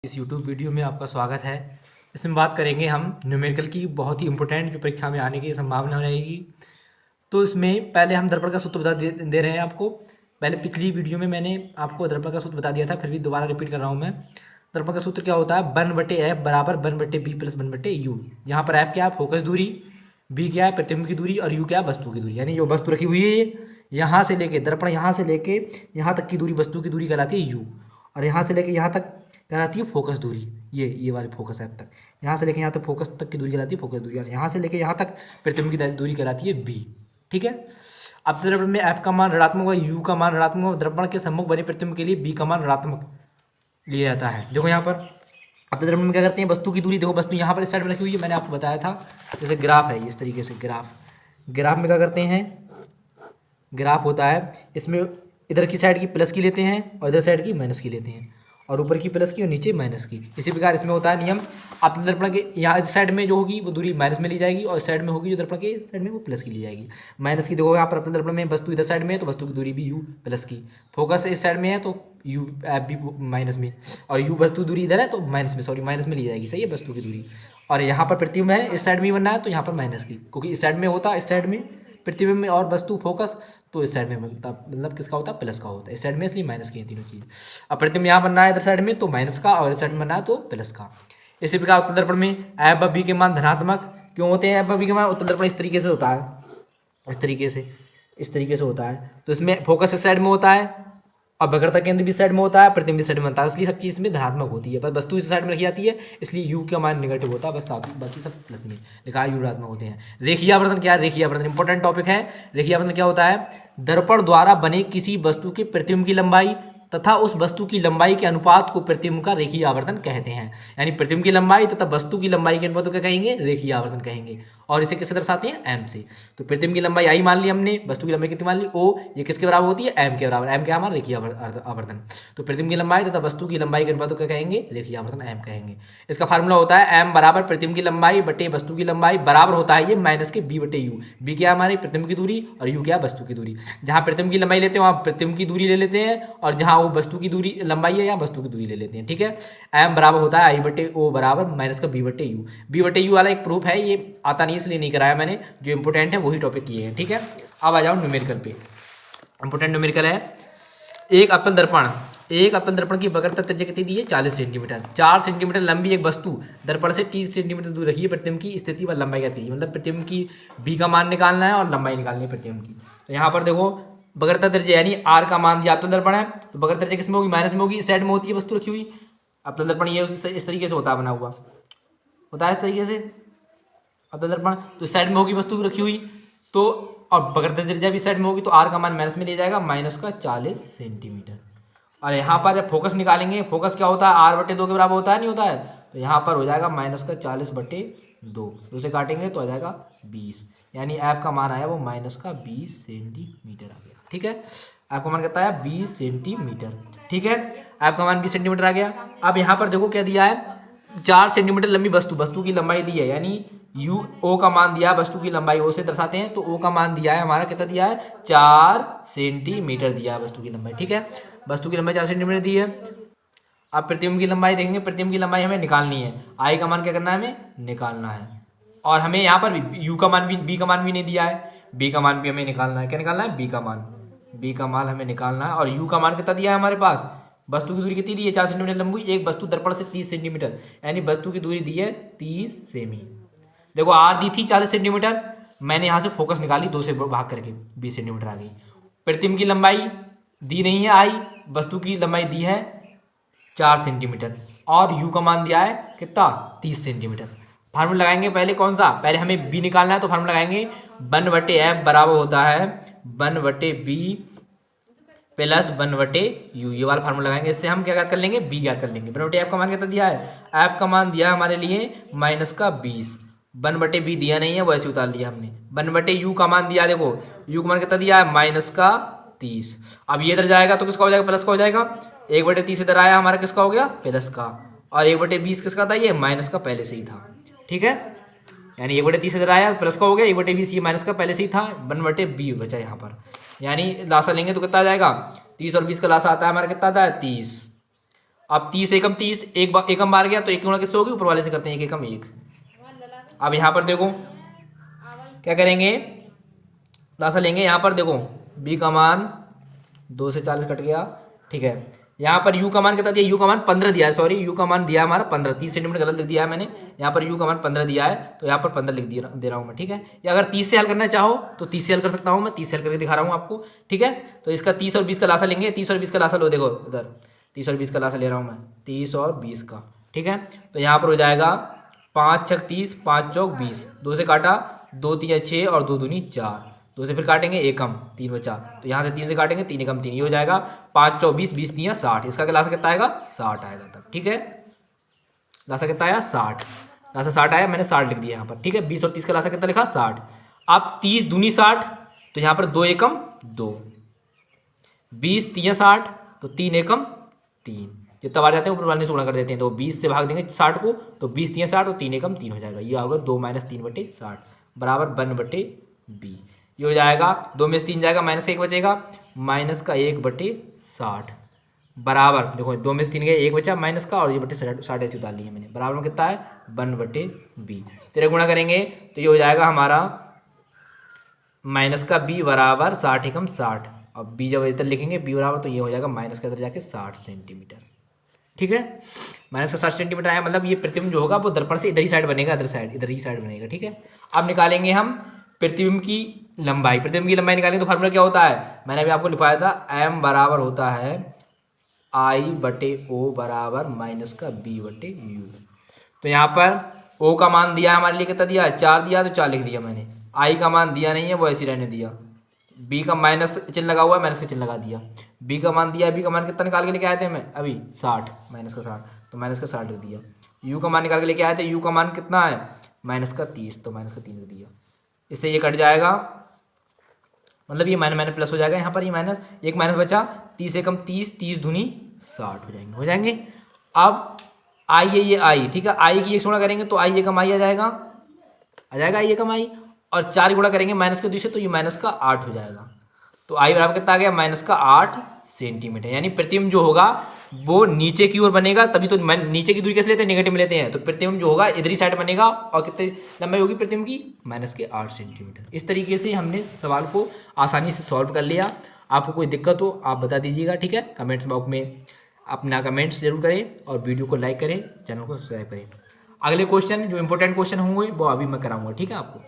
इस YouTube video में आपका स्वागत है। इसमें बात करेंगे हम न्यूमेरिकल की, बहुत ही इंपॉर्टेंट जो परीक्षा में आने की संभावना रहेगी। तो इसमें पहले हम दर्पण का सूत्र बता दे रहे हैं आपको। पहले पिछली वीडियो में मैंने आपको दर्पण का सूत्र बता दिया था, फिर भी दोबारा रिपीट कर रहा हूँ मैं। दर्पण का सूत्र क्या होता है? 1/f बराबर 1/b प्लस 1/u। यहाँ पर f क्या है? फोकस दूरी, b क्या है? प्रतिबिंब की दूरी, और u क्या है? वस्तु की दूरी। यानी जो वस्तु रखी हुई है ये यहाँ से लेके दर्पण यहाँ से लेके यहाँ तक की दूरी वस्तु की दूरी कहलाती है u, और यहाँ से लेके यहाँ तक कहलाती है फोकस दूरी। ये वाली फोकस ऐप तक, यहाँ से लेके यहाँ तक फोकस तक की दूरी कहलाती है फोकस दूरी, और यहाँ से लेके यहाँ तक प्रतिबिंब की दूरी कहलाती है b। ठीक है। अब दर्पण में f का मान ऋणात्मक होगा, u का मान ऋणात्मक होगा। दर्पण के सम्मुख बने प्रतिबिंब के लिए b का मान ऋणात्मक लिया जाता है। देखो यहाँ पर अब दर्पण में क्या करते हैं? वस्तु की दूरी, देखो वस्तु यहाँ पर इस साइड में रखी हुई है, मैंने आपको बताया था। जैसे ग्राफ है इस तरीके से, ग्राफ में क्या करते हैं? ग्राफ होता है, इसमें इधर की साइड की प्लस की लेते हैं और इधर साइड की माइनस की लेते हैं, और ऊपर की प्लस की और नीचे माइनस की। इसी प्रकार इसमें होता है नियम। आप दर्पण के यहाँ इस साइड में जो होगी वो दूरी माइनस में ली जाएगी, और इस साइड में होगी जो दर्पण के साइड में वो प्लस की ली जाएगी। माइनस की देखो यहाँ पर दर्पण में वस्तु इधर साइड में है तो वस्तु की दूरी भी u प्लस की, फोकस इस साइड में है तो u भी माइनस में, और u वस्तु दूरी इधर है तो माइनस में ली जाएगी। सही है, वस्तु की दूरी। और यहाँ पर प्रतिबिंब है, इस साइड में बनना है तो यहाँ पर माइनस की, क्योंकि इस साइड में होता है, इस साइड में प्रतिबिंब में और वस्तु फोकस, तो इस साइड में बनता मतलब किसका होता है? प्लस का होता है। इस साइड में इसलिए माइनस की है तीनों चीज़। अब प्रतिबिंब यहाँ बनना है इधर साइड में तो माइनस का, और इस साइड में बनना है तो प्लस का। इसी प्रकार उत्तल दर्पण में f व b के मान धनात्मक क्यों होते हैं? f व b के मान उत्तल दर्पण इस तरीके से होता है, इस तरीके से होता है। तो इसमें फोकस इस साइड में होता है और वक्रता केंद्र भी साइड में होता है, प्रतिबिंब साइड में बनता है, इसलिए सब चीज़ इसमें धनात्मक होती है। बस वस्तु इस साइड में रखी जाती है, इसलिए u का मान नेगेटिव होता है, बस बाकी सब प्लस में लिखा है, u ऋणात्मक होते हैं। रेखीय आवर्धन क्या है? रेखीय आवर्धन इंपॉर्टेंट टॉपिक है। रेखीय आवर्धन क्या होता है? दर्पण द्वारा बने किसी वस्तु के प्रतिबिंब की लंबाई तथा उस वस्तु की लंबाई के अनुपात को प्रतिबिंब का रेखीय आवर्धन कहते हैं। यानी प्रतिबिंब की लंबाई तथा वस्तु की लंबाई के अनुपात को क्या कहेंगे? रेखीय आवर्धन कहेंगे। और इसे किससे दर्शाते हैं? m से। तो प्रतिबिंब की लंबाई i मान ली हमने, वस्तु की लंबाई कितनी मान ली? o। ये किसके बराबर होती है? m के बराबर। m क्या हमारा? रेखीय आवर्धन। तो प्रतिबिंब की लंबाई तथा वस्तु की लंबाई के अनुपात को क्या कहेंगे? रेखीय आवर्धन m कहेंगे। इसका फार्मूला होता है m बराबर प्रतिबिंब की लंबाई बटे वस्तु की लंबाई, बराबर होता है ये माइनस के b बटे u। b क्या है हमारी? प्रतिबिंब की दूरी, और u क्या है? वस्तु की दूरी। जहाँ प्रतिबिंब की लंबाई लेते हैं वहाँ प्रतिबिंब की दूरी ले लेते हैं, और जहाँ वो वस्तु की दूरी लंबाई है या वस्तु की दूरी ले लेते हैं। ठीक है। m बराबर होता है i बटे o बराबर माइनस का b बटे u। b बटे u वाला एक प्रूफ है, ये आता नहीं इसलिए नहीं कराया मैंने, जो इंपोर्टेंट है वही टॉपिक किए हैं। ठीक है। अब आ जाओ न्यूमेरिकल पे। इंपोर्टेंट न्यूमेरिकल है। एक अवतल दर्पण की वक्रता त्रिज्या कितनी दी है? 40 सेंटीमीटर। 4 सेंटीमीटर लंबी एक वस्तु दर्पण से 30 सेंटीमीटर दूर रखी है। प्रतिबिंब की स्थिति व लंबाई कहती है, मतलब प्रतिबिंब की b का मान निकालना है और लंबाई निकालनी है प्रतिबिंब की। तो यहाँ पर देखो वक्रता त्रिज्या यानी r का मान दिया, अवतल दर्पण है तो वक्रता त्रिज्या किसमें होगी? माइनस में होगी, इस साइड में होती है वस्तु रखी हुई। अवतल दर्पण ये इस तरीके से होता है, बना हुआ होता है इस तरीके से अवतल दर्पण। तो इस साइड में होगी वस्तु रखी हुई, तो और वक्रता त्रिज्या भी साइड में होगी, तो r का मान माइनस में ले जाएगा, माइनस का 40 सेंटीमीटर। और यहाँ पर जब फोकस निकालेंगे, फोकस क्या होता है? r बटे 2 के बराबर होता है, नहीं होता है? तो यहाँ पर हो जाएगा माइनस का 40 बटे 2, उसे काटेंगे तो आ जाएगा 20, यानी f का मान आया वो माइनस का 20 सेंटीमीटर आ गया। ठीक है। f का मान कितना है? 20 सेंटीमीटर। ठीक है, f का मान 20 सेंटीमीटर आ गया। अब यहाँ पर देखो क्या दिया है? 4 सेंटीमीटर लंबी वस्तु की लंबाई दी है, यानी o का मान दिया है, वस्तु की लंबाई o से दर्शाते हैं, तो o का मान दिया है हमारा, कितना दिया है? 4 सेंटीमीटर दिया है वस्तु की लंबाई। ठीक है, वस्तु की लंबाई 4 सेंटीमीटर दी है। अब प्रतिबिंब की लंबाई देखेंगे, प्रतिबिंब की लंबाई हमें निकालनी है, i का मान क्या करना है? हमें निकालना है। और हमें यहाँ पर u का मान भी, b का मान भी नहीं दिया है, b का मान भी हमें निकालना है। क्या निकालना है? b का मान हमें निकालना है। और u का मान कितना दिया है हमारे पास? वस्तु की दूरी कितनी दी है? 4 सेंटीमीटर लंबी, एक वस्तु दर्पण से 30 सेंटीमीटर, यानी वस्तु की दूरी दी है 30 सेमी। देखो r दी थी 40 सेंटीमीटर, मैंने यहाँ से फोकस निकाली, 2 से भाग करके 20 सेंटीमीटर आ गई। प्रतिबिंब की लंबाई दी नहीं है i, वस्तु की लंबाई दी है 4 सेंटीमीटर, और u का मान दिया है कितना? 30 सेंटीमीटर। फार्मूला लगाएंगे पहले, कौन सा? पहले हमें b निकालना है, तो फार्मूला लगाएंगे 1/f बराबर होता है 1/b प्लस 1/u। ये वाला फार्मूला लगाएंगे, इससे हम क्या ज्ञात कर लेंगे? b ज्ञात कर लेंगे। 1/f का मान कितना दिया है? f का मान दिया हमारे लिए माइनस का 20, 1/b दिया नहीं है, वैसे उतार लिया हमने। 1/u का मान दिया, देखो u का मान कितना दिया है? माइनस का 30। अब ये इधर जाएगा तो किसका हो जाएगा? प्लस का हो जाएगा। 1/30 इधर आया, हमारा किसका हो गया? प्लस का। और 1/20 किसका था? ये माइनस का पहले से ही था। ठीक है, यानी 1/30 इधर आया, प्लस का हो गया, 1/20 ये माइनस का पहले से ही था, 1/b बचा यहाँ पर। यानी लासा लेंगे तो कितना आ जाएगा? 30 और 20 का लासा आता है हमारा, कितना आता है? 30। अब 30 एकम 30, एकम बाहर गया तो एक गुणा किससे होगी, ऊपर वाले से करते हैं, एक एकम एक। अब यहाँ पर देखो क्या करेंगे, लासा लेंगे, यहाँ पर देखो b का मान 2 से 40 कट गया, ठीक है। यहाँ पर u का मान कितना दिया, u का मान 15 दिया है, सॉरी u का मान दिया है हमारा 15, 30 सेंटीमीटर गलत लिख दिया है मैंने, यहाँ पर u का मान 15 दिया है तो यहाँ पर 15 लिख दे रहा हूँ मैं, ठीक है। या अगर 30 से हल करना चाहो तो 30 से हल कर सकता हूँ मैं, 30 से हल करके दिखा रहा हूँ आपको, ठीक है। तो इसका 30 और 20 का लासा लेंगे, 30 और 20 का लासा लो, देखो इधर 30 और 20 का लासा ले रहा हूँ मैं, 30 और 20 का, ठीक है। तो यहाँ पर हो जाएगा 5 छक 30, 5 चौक 20, 2 से काटा, 2 3 6 और 2 दूनी 4, 2 से फिर काटेंगे एकम 3 बचा, तो यहाँ से 3 से काटेंगे 3 एकम 3, ये हो जाएगा 5 चौक 20, 20 3 60, इसका क्या लासा कितना आएगा, 60 आएगा तब, ठीक है। लासा कितना आया, 60, लासा 60 आया, मैंने 60 लिख दिया यहाँ पर, ठीक है। 20 और 30 का लासा कितना लिखा, 60। अब 30 दूनी 60, तो यहाँ पर 2 एकम 2, 20 3 60, तो 3 एकम 3, जितना बार जाते हैं ऊपर वाले से गुणा कर देते हैं, तो 20 से भाग देंगे 60 को, तो 20 3 60 और 3 एकम 3 हो जाएगा, ये होगा 2 - 3 बटे 60 बराबर 1 बटे b, ये हो जाएगा 2 में से 3 जाएगा, माइनस का 1 बचेगा, माइनस का 1 बटे 60 बराबर, देखो 2 में से 3 गए, 1 बचा माइनस का, और ये बटे 60 ऐसे उतार लिए मैंने, बराबर में कितना है 1 बटे b। तेरे गुणा करेंगे तो ये हो जाएगा हमारा माइनस का b बराबर 60 एकम 60, अब b जब इधर लिखेंगे b बराबर, तो ये हो जाएगा माइनस का इधर जाके 60 सेंटीमीटर, ठीक है। माइनस का 60 सेंटीमीटर आया, मतलब ये प्रतिबिंब जो होगा वो दर्पण से इधर ही साइड बनेगा, इधर ही साइड बनेगा, ठीक है। अब निकालेंगे हम प्रतिबिंब की लंबाई, प्रतिबिंब की लंबाई निकालेंगे तो फार्मूला क्या होता है, मैंने अभी आपको लिखवाया था, m बराबर होता है I बटे O बराबर माइनस का b बटे u। तो यहाँ पर O का मान दिया हमारे लिए कितना दिया, 4 दिया, तो 4 लिख दिया मैंने, I का मान दिया नहीं है, वो ऐसे रहने दिया, b का माइनस चिन्ह लगा हुआ है, माइनस का चिन्ह लगा दिया, b का मान दिया, b का मान कितना निकाल के लेके आए थे मैं अभी 60, माइनस का 60, तो माइनस का 60 लिख दिया। u का मान निकाल के लेके आए थे, u का मान कितना है माइनस का 30, तो माइनस का 3 लिख दिया। इससे ये कट जाएगा, मतलब ये माइनस प्लस हो जाएगा, यहाँ पर ये माइनस, एक माइनस बचा, 30 एकम 30, 30 दूनी 60 हो जाएंगे। अब आई है ये आई, ठीक है, आई की एक गुणा करेंगे तो आई एकम आई आ जाएगा आई एकम आई, और 4 गुणा करेंगे माइनस के दूसरे, तो ये माइनस का 8 हो जाएगा, तो आई बराबर कितना आ गया, माइनस का 8 सेंटीमीटर। यानी प्रतिबिंब जो होगा वो नीचे की ओर बनेगा, तभी तो नीचे की दूरी कैसे लेते हैं, नेगेटिव में लेते हैं, तो प्रतिबिंब जो होगा इधर ही साइड बनेगा, और कितनी लंबाई होगी प्रतिबिंब की, माइनस के 8 सेंटीमीटर। इस तरीके से हमने सवाल को आसानी से सॉल्व कर लिया। आपको कोई दिक्कत हो आप बता दीजिएगा, ठीक है, कमेंट्स बॉक्स में अपना कमेंट्स जरूर करें, और वीडियो को लाइक करें, चैनल को सब्सक्राइब करें। अगले क्वेश्चन जो इंपॉर्टेंट क्वेश्चन होंगे वो अभी मैं कराऊंगा, ठीक है आपको।